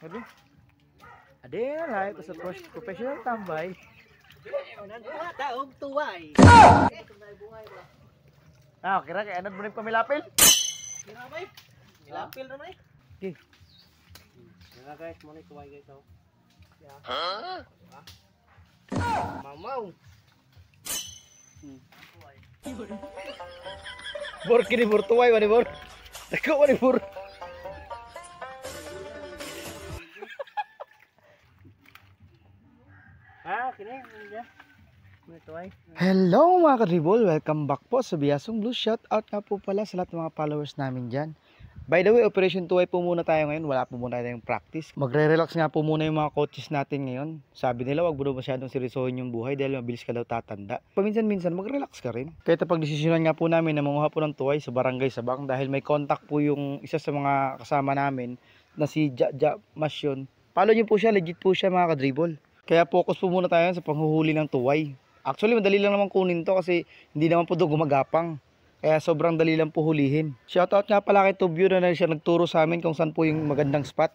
Ade. Ade na lang ko sa professional tambay. Taog tuway. Kira kay anad mo rin pamilapil? Kira bay. Milapil na may. Okay. Nga guys, mo ni tuway guys oh. Mamaw. Bor kini bor tuway wani bor. Dako wani bor. Kini ya. Mo tuway. Hello mga kadribol, welcome back po sa Biasong Blue. Shout out nga po pala sa lahat ng mga followers namin dyan. By the way, Operation Tuway po muna tayo ngayon. Wala po muna tayong practice. Magre-relax nga po muna yung mga coaches natin ngayon. Sabi nila, wag mo daw masyadong seryosohin yung buhay dahil mabilis ka daw tatanda. Paminsan-minsan, mag-relax ka rin. Kaya pag-desisyonan nga po namin na manguha po ng tuway sa Barangay Sabang dahil may contact po yung isa sa mga kasama namin na si Jaja Masyon. Follow nyo po siya, legit po siya mga kadribol. Kaya focus po muna tayo sa panghuhuli ng tuway. Actually, madali lang naman kunin to kasi hindi naman po doon gumagapang. Kaya sobrang dali lang po hulihin. Shoutout nga pala kay Tubyo na siya nagturo sa amin kung saan po yung magandang spot.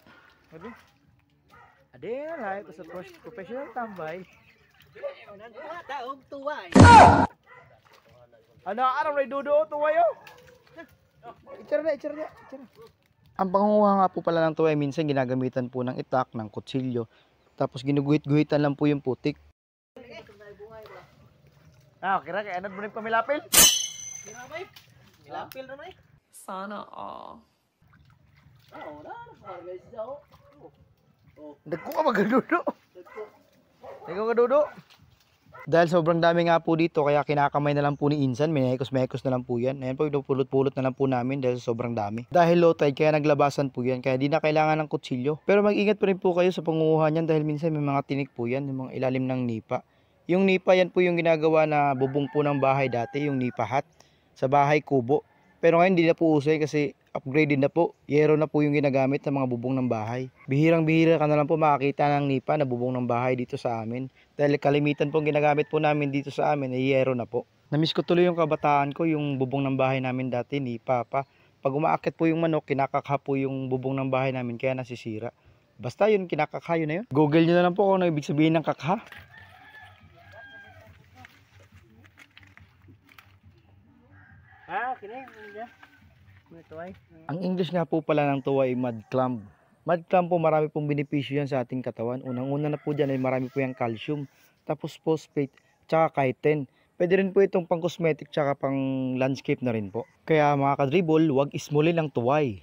Ade na lang ko sa professional tambay. Taog tuway. Ano araw na idudo tuway oh. Itira na. Ang pangunguha nga po pala ng tuway minsan ginagamitan po ng itak, ng kutsilyo. Tapos ginuguhit-guhitan lang po yung putik. Kira kay anad mo rin pamilapil? Kira bay. Milapil na may. Sana all. Wala na guys daw. Dagko ka magadudo. Dahil sobrang dami nga po dito, kaya kinakamay na lang po ni Insan. Mekos na lang po yan. Ayan po, pulot-pulot na lang po namin dahil sobrang dami. Dahil low tide, kaya naglabasan po yan. Kaya di na kailangan ng kutsilyo. Pero mag-ingat pa rin po kayo sa pangunguha niyan dahil minsan may mga tinik po yan, yung mga ilalim ng nipa. Yung nipa yan po yung ginagawa na bubong po ng bahay dati, yung nipa hat. Sa bahay kubo. Pero ngayon hindi na po uso kasi upgraded na po. Yero na po yung ginagamit sa mga bubong ng bahay. Bihirang-bihira ka na lang po makakita ng nipa na bubong ng bahay dito sa amin. Dahil kalimitan po ginagamit po namin dito sa amin ay yero na po. Namiss ko tuloy yung kabataan ko, yung bubong ng bahay namin dati, nipa pa. Pag umaakit po yung manok, kinakakha po yung bubong ng bahay namin kaya nasisira. Basta yun, kinakakha yun na yun. Google nyo na lang po kung ano ibig sabihin ng kakha. Kini ya. Mo tuway. Ang English nga po pala ng tuway ay mud clam. Mud clam po marami pong benepisyo yan sa ating katawan. Unang-una na po dyan ay marami po yung calcium. Tapos phosphate, tsaka chitin. Pwede rin po itong pang cosmetic tsaka pang landscape na rin po. Kaya mga kadribol, huwag ismulin ang tuway.